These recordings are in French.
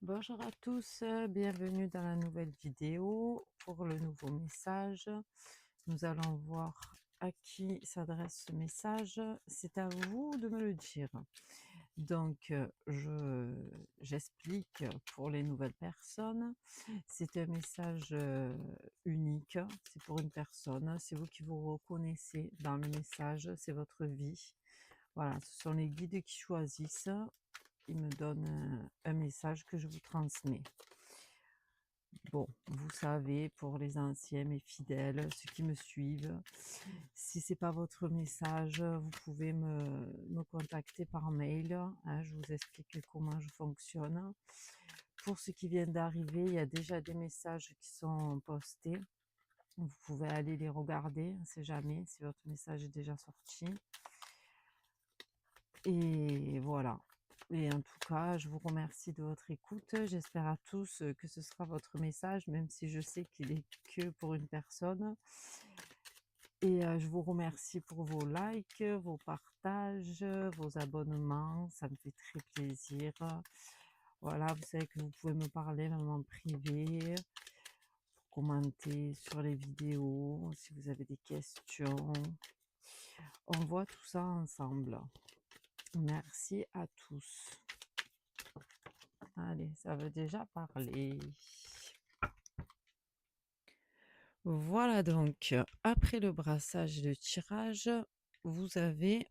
Bonjour à tous, bienvenue dans la nouvelle vidéo. Pour le nouveau message, nous allons voir à qui s'adresse ce message. C'est à vous de me le dire. Donc, j'explique pour les nouvelles personnes. C'est un message unique, c'est pour une personne, c'est vous qui vous reconnaissez dans le message, c'est votre vie. Voilà, ce sont les guides qui choisissent. Ils me donnent un message que je vous transmets. Bon, vous savez, pour les anciens, mes fidèles, ceux qui me suivent, si c'est pas votre message, vous pouvez me contacter par mail, hein, je vous explique comment je fonctionne. Pour ceux qui viennent d'arriver, il y a déjà des messages qui sont postés. Vous pouvez aller les regarder, on ne sait jamais si votre message est déjà sorti. Et voilà. Et en tout cas, je vous remercie de votre écoute. J'espère à tous que ce sera votre message, même si je sais qu'il est que pour une personne. Et je vous remercie pour vos likes, vos partages, vos abonnements. Ça me fait très plaisir. Voilà, vous savez que vous pouvez me parler même en privé, commenter sur les vidéos, si vous avez des questions. On voit tout ça ensemble. Merci à tous. Allez, ça veut déjà parler. Voilà donc, après le brassage et le tirage, vous avez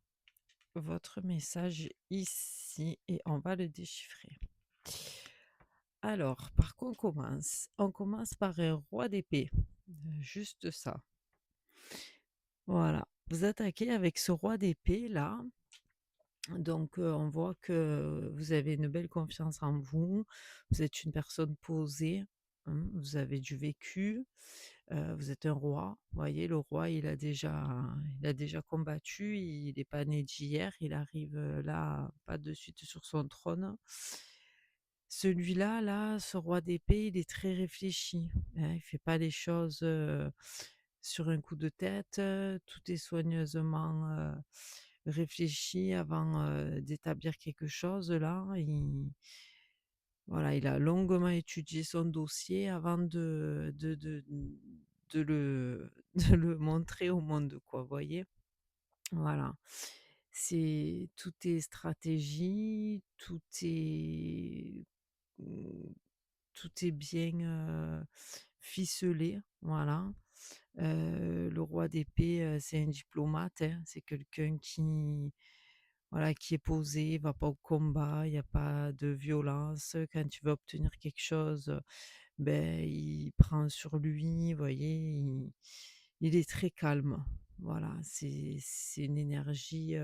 votre message ici et on va le déchiffrer. Alors, par quoi on commence? On commence par un roi d'épée, juste ça. Voilà, vous attaquez avec ce roi d'épée là. Donc, on voit que vous avez une belle confiance en vous, vous êtes une personne posée, hein, vous avez du vécu, vous êtes un roi. Vous voyez, le roi, il a déjà combattu, il n'est pas né d'hier, il arrive, là, pas de suite sur son trône. Celui-là, là, ce roi d'épée, il est très réfléchi, hein, il fait pas les choses, sur un coup de tête, tout est soigneusement, réfléchi avant, d'établir quelque chose là. Voilà, il a longuement étudié son dossier avant de le de le montrer au monde, quoi, vous voyez? Voilà. Tout est stratégie, mmh, tout est bien, ficelé, voilà. Le roi d'épée, c'est un diplomate, hein, c'est quelqu'un qui, voilà, qui est posé, il va pas au combat, il y a pas de violence. Quand il veut obtenir quelque chose, ben, il prend sur lui, vous voyez? Il est très calme. Voilà, c'est une énergie,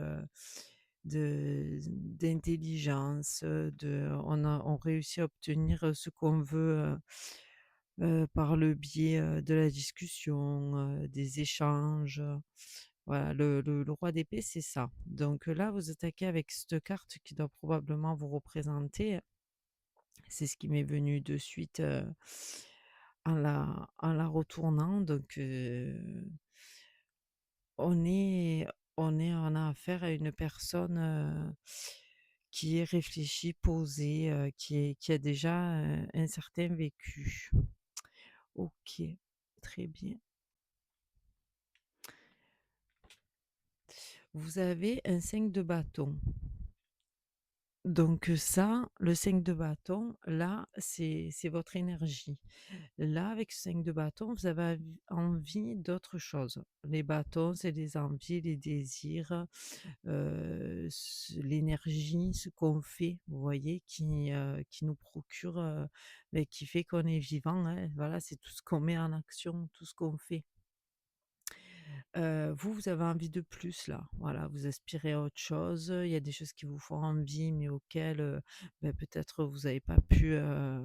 d'intelligence, on réussit à obtenir, ce qu'on veut, par le biais, de la discussion, des échanges, voilà, le roi d'épée, c'est ça. Donc là, vous attaquez avec cette carte qui doit probablement vous représenter. C'est ce qui m'est venu de suite, en la retournant. Donc on est on a affaire à une personne, qui est réfléchie, posée, qui a déjà, un certain vécu. OK, très bien. Vous avez un 5 de bâton. Donc ça, le 5 de bâton, là, c'est votre énergie. Là, avec ce 5 de bâton, vous avez envie d'autre chose. Les bâtons, c'est les envies, les désirs, l'énergie, ce qu'on fait, vous voyez, qui nous procure, beh, qui fait qu'on est vivant, hein. Voilà, c'est tout ce qu'on met en action, tout ce qu'on fait. Vous, vous avez envie de plus là, voilà, vous aspirez à autre chose, il y a des choses qui vous font envie, mais auxquelles, bah, peut-être vous n'avez pas pu, heu,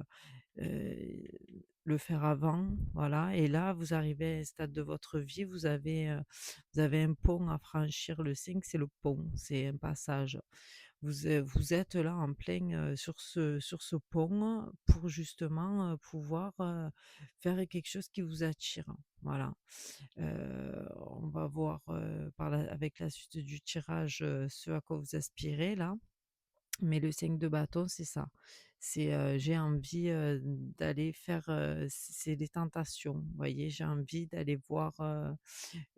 le faire avant, voilà. Et là, vous arrivez à un stade de votre vie, vous avez un pont à franchir. Le 5, c'est le pont, c'est un passage. Vous êtes là en plein, sur ce pont pour justement, pouvoir, faire quelque chose qui vous attire, voilà. On va voir, avec la suite du tirage, ce à quoi vous aspirez là. Mais le 5 de bâton, c'est ça. C'est, j'ai envie, d'aller faire, c'est les tentations, vous voyez? J'ai envie d'aller voir,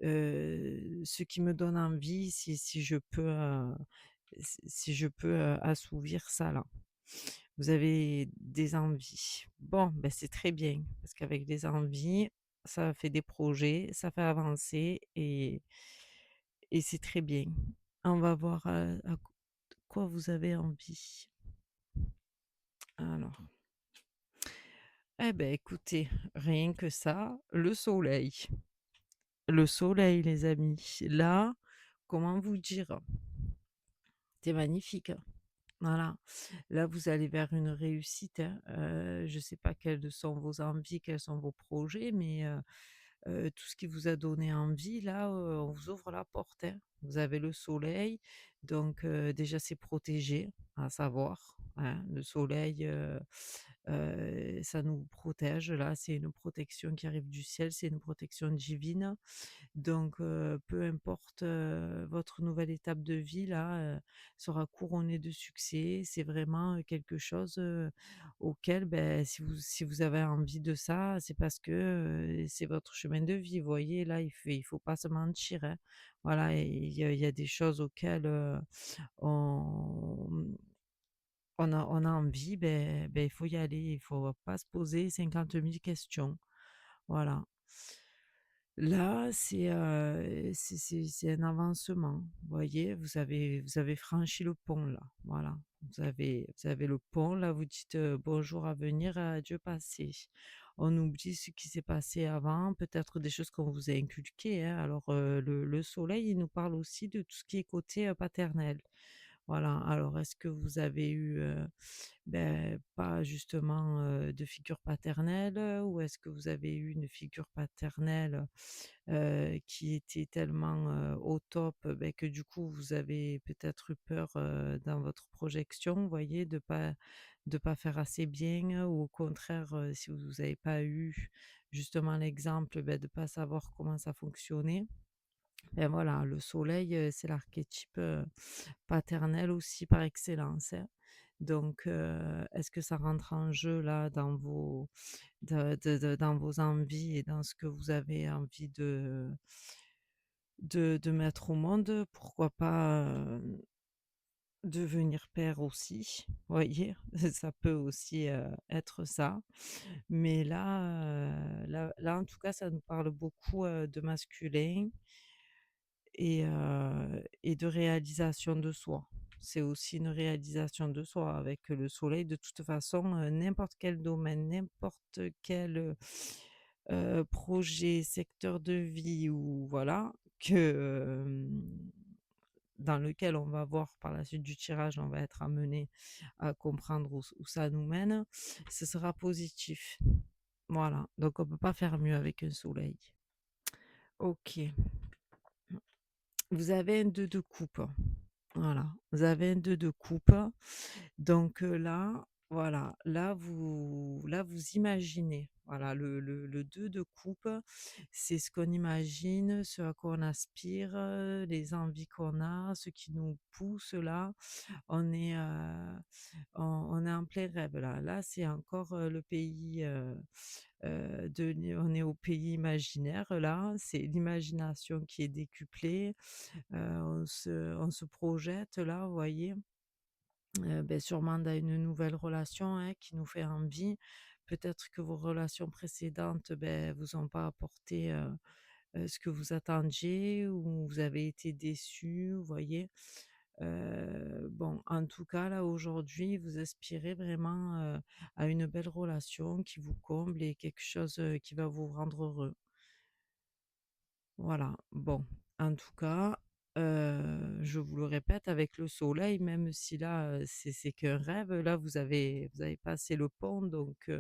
ce qui me donne envie si je peux, si je peux, assouvir ça là. Vous avez des envies. Bon, ben, c'est très bien parce qu'avec des envies, ça fait des projets, ça fait avancer et c'est très bien. On va voir, à quoi vous avez envie. Alors, eh ben, écoutez, rien que ça, le soleil. Le soleil, les amis. Là, comment vous dire? C'est magnifique, hein. Voilà. Là, vous allez vers une réussite, hein. Je ne sais pas quelles sont vos envies, quels sont vos projets, mais tout ce qui vous a donné envie, là, on vous ouvre la porte, hein. Vous avez le soleil, donc déjà, c'est protégé, à savoir, hein. Le soleil, ça nous protège, là, c'est une protection qui arrive du ciel, c'est une protection divine. Donc peu importe, votre nouvelle étape de vie là, sera couronnée de succès. C'est vraiment, quelque chose, auquel, beh, si vous avez envie de ça, c'est parce que, c'est votre chemin de vie. Vous voyez? Là, il faut pas se mentir, hein. Voilà et il y a des choses auxquelles, on, on a envie, il faut y aller. Il faut pas se poser 50 000 questions. Voilà. Là, c'est un avancement. Vous voyez? Vous avez franchi le pont là, voilà. Vous avez le pont là, vous dites, «Bonjour à venir, adieu passé». On oublie ce qui s'est passé avant, peut-être des choses qu'on vous a inculquées, hein. Alors, le soleil, il nous parle aussi de tout ce qui est côté, paternel. Voilà, alors est-ce que vous avez eu, pas justement, de figure paternelle, ou est-ce que vous avez eu une figure paternelle, qui était tellement, au top, que du coup vous avez peut-être eu peur, dans votre projection, vous voyez? De pas faire assez bien, ou au contraire, si vous n'avez pas eu justement l'exemple, de pas savoir comment ça fonctionnait. Voilà, le soleil, c'est l'archétype, paternel aussi par excellence, hein. Donc, est-ce que ça rentre en jeu là dans vos envies et dans ce que vous avez envie de mettre au monde? Pourquoi pas, devenir père aussi, voyez? Ça peut aussi, être ça. Mais là, en tout cas, ça nous parle beaucoup, de masculin et de réalisation de soi. C'est aussi une réalisation de soi avec le soleil. De toute façon, n'importe quel domaine, n'importe quel, projet, secteur de vie ou voilà, dans lequel on va voir par la suite du tirage, on va être amené à comprendre où ça nous mène, ce sera positif. Voilà, donc on peut pas faire mieux avec un soleil. OK. Vous avez un 2 de coupe. Voilà, vous avez un 2 de coupe. Donc là, voilà, là vous imaginez. Voilà, le 2 de coupe, c'est ce qu'on imagine, ce à quoi on aspire, les envies qu'on a, ce qui nous pousse là. On est, on est en plein rêve là. Là, c'est encore, le pays, on est au pays imaginaire là, c'est l'imagination qui est décuplée. On se projette là, vous voyez? Sûrement dans une nouvelle relation, hein, qui nous fait envie. Peut-être que vos relations précédentes, vous ont pas apporté, ce que vous attendiez, ou vous avez été déçus, vous voyez? Bon, en tout cas, là, aujourd'hui, vous aspirez vraiment, à une belle relation qui vous comble et quelque chose, qui va vous rendre heureux. Voilà, bon, en tout cas, je vous le répète, avec le soleil, même si là, c'est qu'un rêve, là, vous avez passé le pont, donc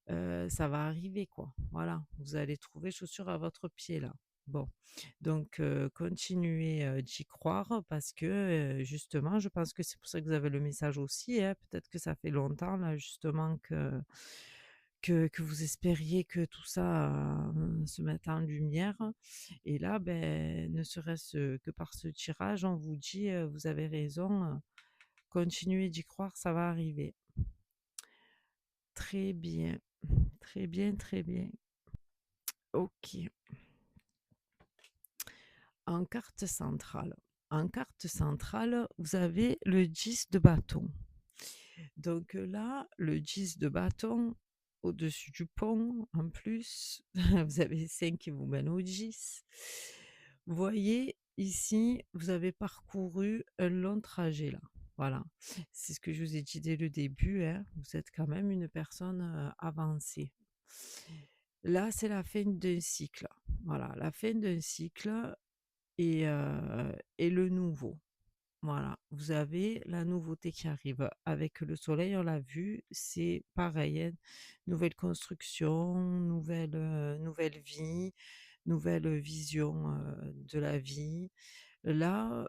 ça va arriver, quoi. Voilà, vous allez trouver chaussure à votre pied, là. Bon, donc continuez, d'y croire parce que, justement, je pense que c'est pour ça que vous avez le message aussi, hein. Peut-être que ça fait longtemps, là, justement, que vous espériez que tout ça, se mette en lumière. Et là, ne serait-ce que par ce tirage, on vous dit, «Vous avez raison, continuez d'y croire, ça va arriver». Très bien. Très bien, très bien. OK. En carte centrale. En carte centrale, vous avez le 10 de bâton. Donc là, le 10 de bâton, au-dessus du pont, en plus, vous avez 5 qui vous mènent au 10. Vous voyez, ici, vous avez parcouru un long trajet là. Voilà. C'est ce que je vous ai dit dès le début, hein. Vous êtes quand même une personne avancée. Là, c'est la fin d'un cycle. Voilà, la fin d'un cycle et le nouveau. Voilà, vous avez la nouveauté qui arrive. Avec le soleil, on l'a vu, c'est pareil, hein, nouvelle construction, nouvelle vie, nouvelle vision de la vie. Là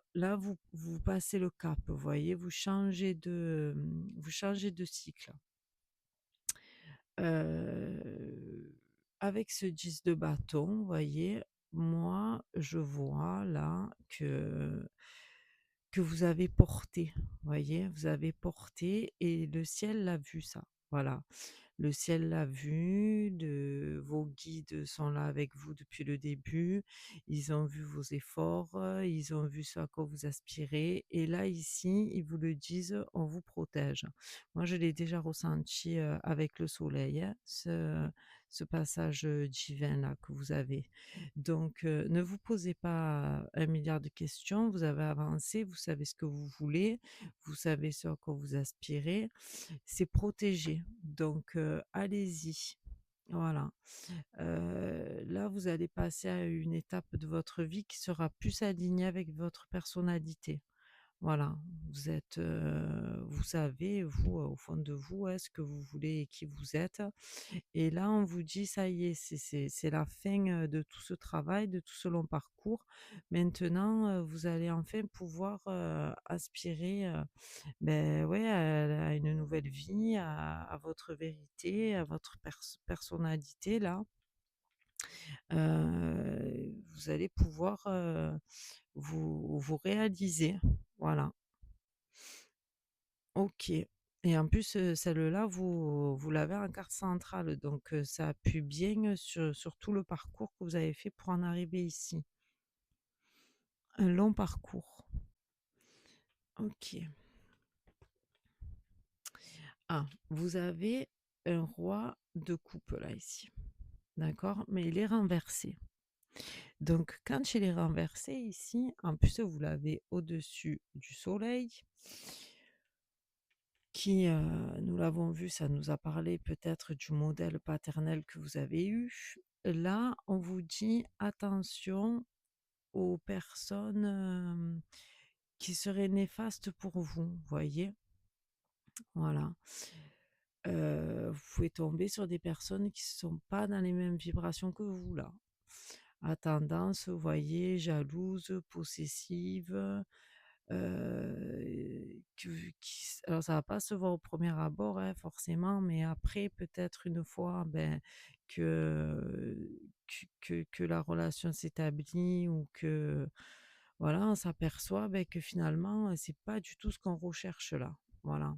vous passez le cap, vous voyez, vous changez de cycle. Euh, Avec ce 10 de bâton, vous voyez, moi, je vois là que vous avez porté, vous voyez? Vous avez porté et le ciel l'a vu ça, voilà. Le ciel l'a vu, vos guides sont là avec vous depuis le début, ils ont vu vos efforts, ils ont vu ce à quoi vous aspirez et là, ici, ils vous le disent, on vous protège. Moi, je l'ai déjà ressenti avec le soleil, hein, ce passage divin là que vous avez. Donc, ne vous posez pas un milliard de questions, vous avez avancé, vous savez ce que vous voulez, vous savez ce à quoi vous aspirez, c'est protégé, donc allez-y. Voilà. Là, vous allez passer à une étape de votre vie qui sera plus alignée avec votre personnalité. Voilà, vous savez, vous, au fond de vous, ce que vous voulez et qui vous êtes. Et là, on vous dit: «Ça y est, c'est la fin, de tout ce travail, de tout ce long parcours. Maintenant, vous allez enfin pouvoir, aspirer, ouais, à une nouvelle vie, à votre vérité, à votre personnalité là. Vous allez pouvoir, vous réaliser». Voilà. OK et en plus, celle-là, vous l'avez en carte centrale, donc ça appuie bien sur tout le parcours que vous avez fait pour en arriver ici. Un long parcours. OK. Ah, vous avez un roi de coupe là, ici. D'accord? Mais il est renversé. Donc quand il est renversé ici, en plus vous l'avez au-dessus du soleil qui, nous l'avons vu, ça nous a parlé peut-être du modèle paternel que vous avez eu. Là, on vous dit: «Attention aux personnes, qui seraient néfastes pour vous», voyez? Voilà. Vous pouvez tomber sur des personnes qui ne sont pas dans les mêmes vibrations que vous là. À tendance, vous voyez, jalouse, possessive, que qui alors ça va pas se voir au premier abord, hein, forcément, mais après peut-être une fois, ben, que que la relation s'établit ou que, voilà, on s'aperçoit, beh, que finalement, c'est pas du tout ce qu'on recherche là. Voilà.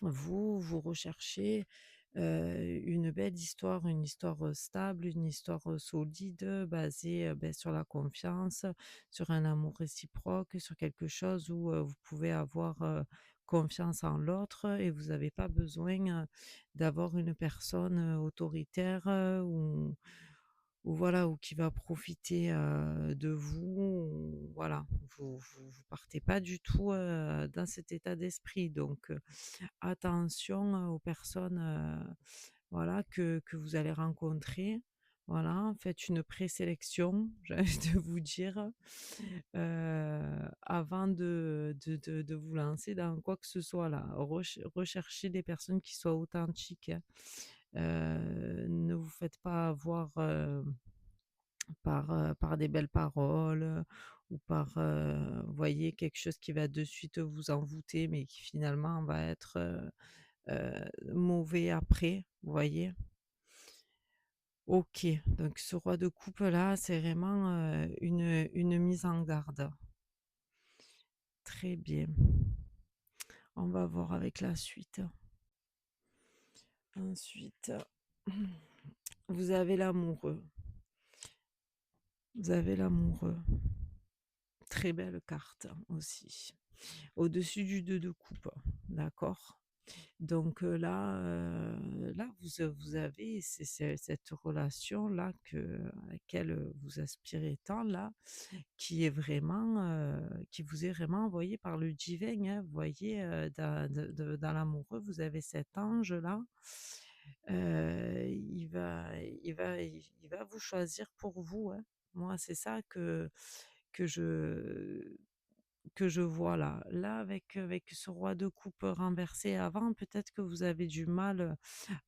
Vous recherchez, une belle histoire, une histoire, stable, une histoire, solide, basée, sur la confiance, sur un amour réciproque, sur quelque chose où, vous pouvez avoir, confiance en l'autre et vous avez pas besoin, d'avoir une personne, autoritaire, ou voilà, ou qui va profiter, de vous, ou voilà. Vous partez pas du tout, dans cet état d'esprit donc attention, aux personnes, voilà, que vous allez rencontrer. Voilà, faites une présélection, j'ai envie de vous dire, avant de vous lancer dans quoi que ce soit là. Recherchez des personnes qui soient authentiques, hein. Ne vous faites pas avoir, par des belles paroles, ou par, vous voyez, quelque chose qui va de suite vous envoûter, mais qui finalement va être, mauvais après, vous voyez? OK, donc ce roi de coupe là, c'est vraiment, une mise en garde. Très bien. On va voir avec la suite. Ensuite, vous avez l'amoureux. Vous avez l'amoureux. Très belle carte aussi. Au-dessus du 2 de coupe, d'accord? Donc là, vous avez cette relation-là à laquelle vous aspirez tant là, qui est vraiment, qui vous est vraiment envoyée par le divin, hein. Vous voyez, dans l'amoureux, vous avez cet ange-là, il va vous choisir pour vous, hein. Moi, c'est ça que je que je vois là. Là, avec ce roi de coupe renversé avant, peut-être que vous avez du mal,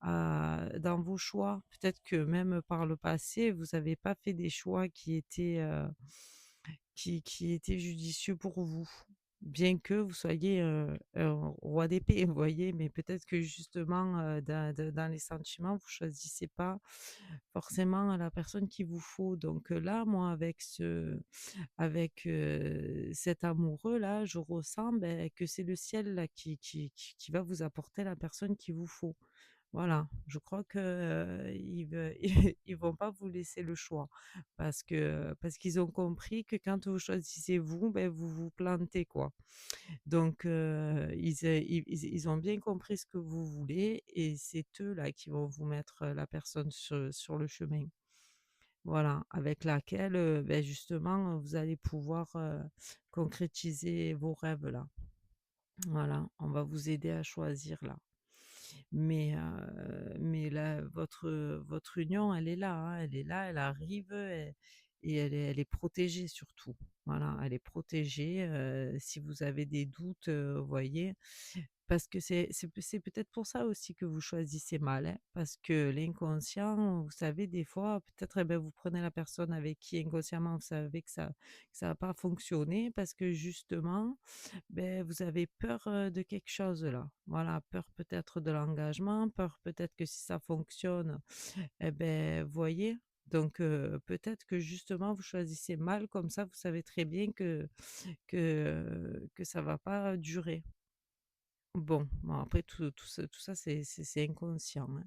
dans vos choix. Peut-être que même par le passé, vous n'avez pas fait des choix qui étaient judicieux pour vous. Bien que vous soyez, un roi d'épée, vous voyez? Mais peut-être que justement, dans les sentiments, vous choisissez pas forcément la personne qu'il vous faut. Donc, là, moi, avec cet amoureux-là, je ressens, beh, que c'est le ciel là qui va vous apporter la personne qu'il vous faut. Voilà, je crois que, ils vont pas vous laisser le choix parce qu'ils ont compris que quand vous choisissez vous, beh, vous vous plantez, quoi. Donc ils ont bien compris ce que vous voulez et c'est eux là qui vont vous mettre, la personne sur le chemin. Voilà, avec laquelle, beh, justement, vous allez pouvoir, concrétiser vos rêves là. Voilà, on va vous aider à choisir là. Mais là, votre union, elle est là, hein, elle est là, elle arrive, et elle est protégée surtout. Voilà, elle est protégée, si vous avez des doutes, vous voyez? Parce que c'est peut-être pour ça aussi que vous choisissez mal, hein, parce que l'inconscient, vous savez, des fois, peut-être, eh beh, vous prenez la personne avec qui inconsciemment vous savez que ça va pas fonctionner parce que justement, beh, vous avez peur, de quelque chose là. Voilà, peur peut-être de l'engagement, peur peut-être que si ça fonctionne, eh beh, vous voyez? Donc peut-être que justement vous choisissez mal, comme ça vous savez très bien que ça va pas durer. Bon, après tout ça c'est inconscient, hein.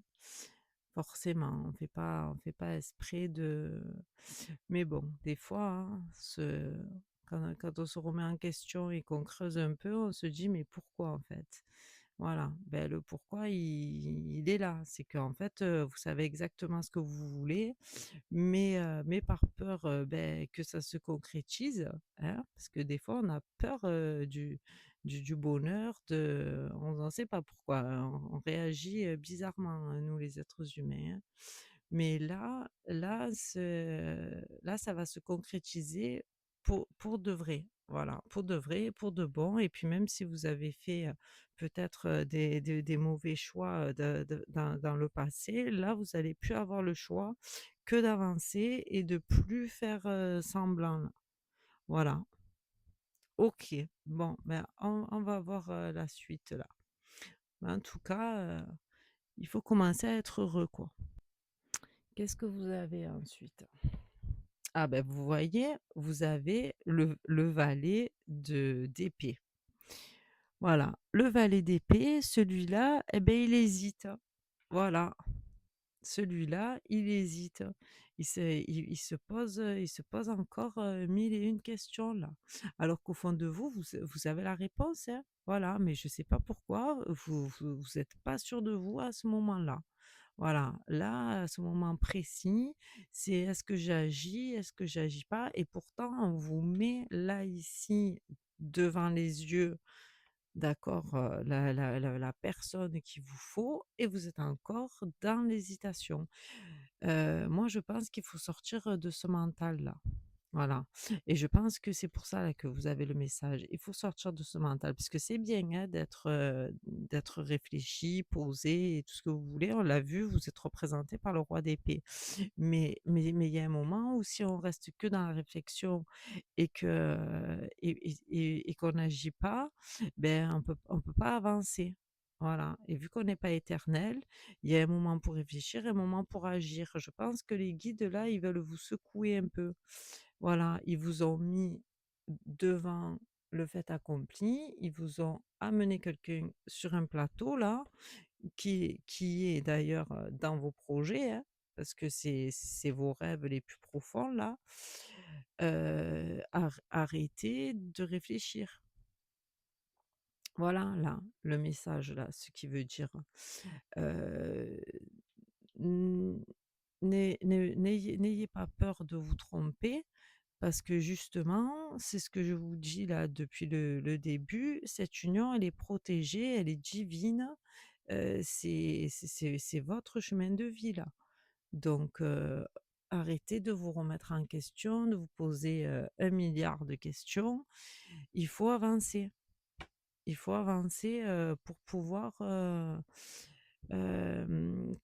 Forcément, on fait pas exprès de mais bon, des fois, hein, quand on se remet en question et qu'on creuse un peu, on se dit: «Mais pourquoi en fait?» Voilà, ben, le pourquoi il est là. C'est qu'en fait, vous savez exactement ce que vous voulez, mais par peur, beh, que ça se concrétise, hein, parce que des fois on a peur, du bonheur, on ne sait pas pourquoi, hein, on réagit, bizarrement, nous les êtres humains, hein. Mais là ça va se concrétiser pour de vrai, voilà, pour de vrai, pour de bon et puis même si vous avez fait, peut-être, des mauvais choix, dans le passé, là vous allez plus avoir le choix que d'avancer et de plus faire, semblant là. Voilà. OK. Bon, ben, on va voir, la suite là. Mais en tout cas, il faut commencer à être heureux, quoi. Qu'est-ce que vous avez ensuite? Ah ben, vous voyez, vous avez le valet d'épée. Voilà, le valet d'épée, celui-là, eh beh, il hésite. Voilà. Celui-là, il hésite. Il se pose encore, 1000 et une questions là. Alors qu'au fond de vous, vous avez la réponse, hein. Voilà, mais je ne sais pas pourquoi, vous êtes pas sûr de vous à ce moment-là. Voilà, là, à ce moment précis, c'est: «Est-ce que j'agis? Est-ce que j'agis pas?» Et pourtant on vous met là, ici, devant les yeux, d'accord, la personne qu'il vous faut et vous êtes encore dans l'hésitation. Moi, je pense qu'il faut sortir, de ce mental-là. Voilà et je pense que c'est pour ça là que vous avez le message. Il faut sortir de ce mental puisque c'est bien, hein, d'être réfléchi, posé et tout ce que vous voulez. On l'a vu, vous êtes représenté par le roi d'épée. Mais il y a un moment où si on reste que dans la réflexion et qu'on n'agit pas, ben, on peut pas avancer. Voilà et vu qu'on n'est pas éternel, il y a un moment pour réfléchir et un moment pour agir. Je pense que les guides là, ils veulent vous secouer un peu. Voilà, ils vous ont mis devant le fait accompli, ils vous ont amené quelqu'un sur un plateau là, qui est d'ailleurs, dans vos projets, hein, parce que c'est vos rêves les plus profonds là. Arrêtez de réfléchir. Voilà là, le message là, ce qui veut dire. Heu, n n'ayez pas peur de vous tromper parce que justement, c'est ce que je vous dis là depuis le début, cette union, elle est protégée, elle est divine, c'est votre chemin de vie là. Donc arrêtez de vous remettre en question, de vous poser, 1 000 000 de questions. Il faut avancer. Il faut avancer, pour pouvoir,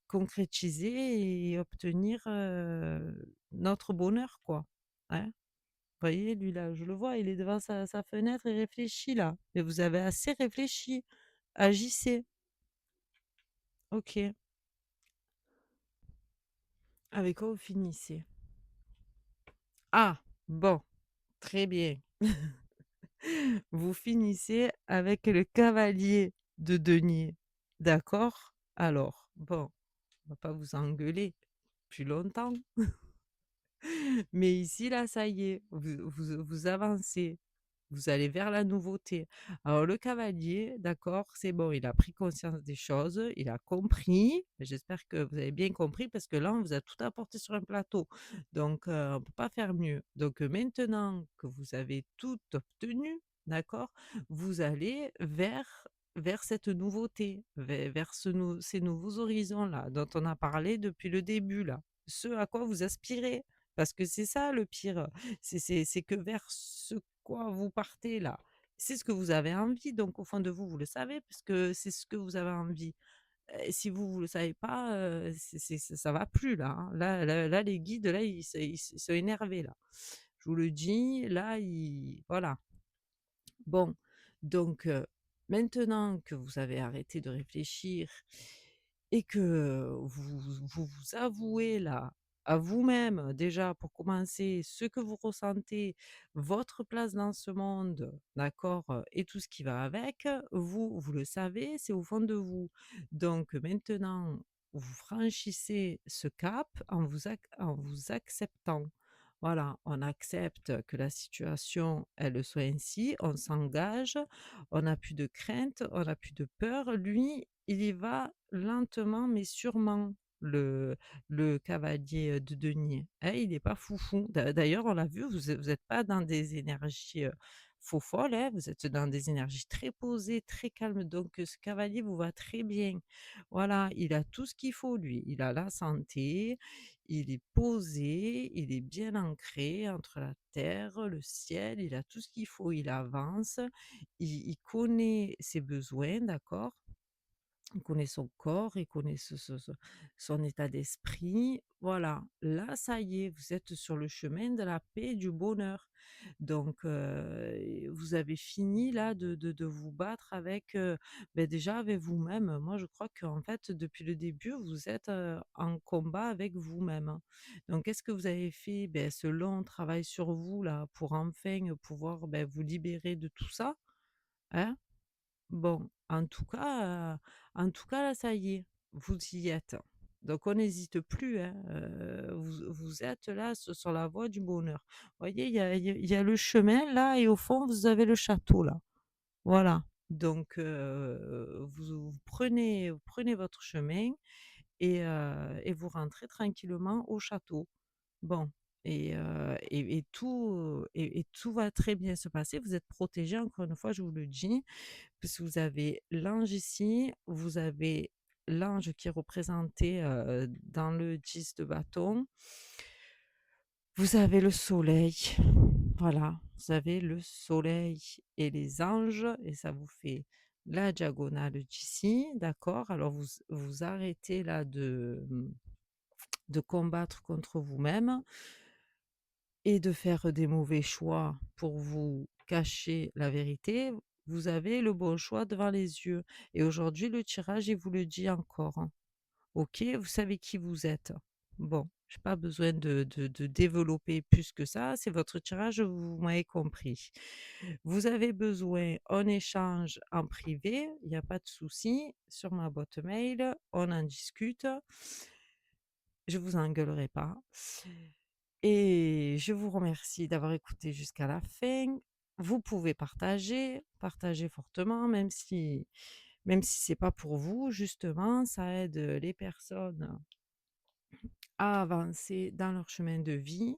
concrétiser et obtenir, notre bonheur, quoi, hein. Vous voyez, lui, là, je le vois, il est devant sa fenêtre, il réfléchit, là. Mais vous avez assez réfléchi. Agissez. OK. Avec quoi vous finissez? Ah! Bon, très bien. Vous finissez avec le cavalier de denier. D'accord? Alors, bon, on va pas vous engueuler plus longtemps. Mais ici, là, ça y est, vous avancez, vous allez vers la nouveauté. Alors le cavalier, d'accord, c'est bon, il a pris conscience des choses, il a compris. J'espère que vous avez bien compris parce que là, on vous a tout apporté sur un plateau. Donc, on ne peut pas faire mieux. Donc, maintenant que vous avez tout obtenu, d'accord, vous allez vers cette nouveauté, vers ces nouveaux horizons-là dont on a parlé depuis le début, là. Ce à quoi vous aspirez. Parce que c'est ça le pire, c'est que vers ce quoi vous partez là, c'est ce que vous avez envie, donc au fond de vous, vous le savez puisque c'est ce que vous avez envie. Si vous le savez pas, ça va plus là, hein. Là, les guides là, ils sont énervés là. Je vous le dis, là, ils voilà. Bon, donc maintenant que vous avez arrêté de réfléchir et que vous avouez là, à vous-même déjà pour commencer, ce que vous ressentez, votre place dans ce monde, d'accord? Et tout ce qui va avec, vous le savez, c'est au fond de vous. Donc maintenant, vous franchissez ce cap en vous acceptant. Voilà, on accepte que la situation, elle soit ainsi, on s'engage, on n'a plus de crainte, on n'a plus de peur. Lui, il y va lentement mais sûrement, le cavalier, de denier. Hein, il n'est pas foufou. D'ailleurs, on l'a vu, vous êtes pas dans des énergies, faux-folles, hein, vous êtes dans des énergies très posées, très calmes, donc ce cavalier vous va très bien. Voilà, il a tout ce qu'il faut lui. Il a la santé, il est posé, il est bien ancré entre la terre, le ciel, il a tout ce qu'il faut, il avance, il connaît ses besoins, d'accord? Il connaît son corps, il connaît son état d'esprit. Voilà, là, ça y est, vous êtes sur le chemin de la paix et du bonheur. Donc, vous avez fini là de vous battre avec, déjà avec vous-même. Moi, je crois qu'en fait, depuis le début, vous êtes, en combat avec vous-même, hein. Donc, qu'est-ce que vous avez fait? Beh, ce long travail sur vous là, pour enfin, pouvoir, vous libérer de tout ça, hein? Bon, en tout cas, là, ça y est, vous y êtes. Donc on n'hésite plus, hein, vous êtes là sur la voie du bonheur. Vous voyez, il y a le chemin là et au fond, vous avez le château là. Voilà. Donc vous prenez votre chemin et vous rentrez tranquillement au château. Bon et tout va très bien se passer. Vous êtes protégés, encore une fois, je vous le dis. Parce que vous avez l'ange ici, vous avez l'ange qui est représenté, dans le 10 de bâton. Vous avez le soleil, voilà, vous avez le soleil et les anges et ça vous fait la diagonale d'ici, d'accord? Alors vous arrêtez là de combattre contre vous-même et de faire des mauvais choix pour vous cacher la vérité. Vous avez le bon choix devant les yeux et aujourd'hui le tirage, il vous le dit encore, hein. OK, vous savez qui vous êtes. Bon. J'ai pas besoin de développer plus que ça, c'est votre tirage, vous m'avez compris. Vous avez besoin, on échange en privé, il y a pas de souci, sur ma boîte mail, on en discute, je vous engueulerai pas et je vous remercie d'avoir écouté jusqu'à la fin. Vous pouvez partager, partager fortement, même si c'est pas pour vous justement, ça aide, les personnes à avancer dans leur chemin de vie.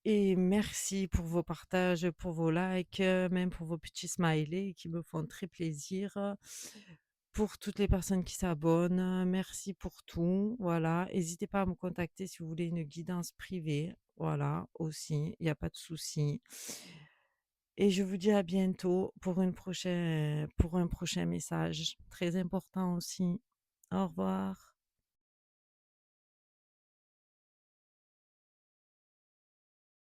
Et merci pour vos partages, pour vos likes, même pour vos petits smileys qui me font très plaisir. Pour toutes les personnes qui s'abonnent, merci pour tout. Voilà, n'hésitez pas à me contacter si vous voulez une guidance privée. Voilà, aussi, il n'y a pas de souci. Et je vous dis à bientôt pour un prochain message très important aussi. Au revoir.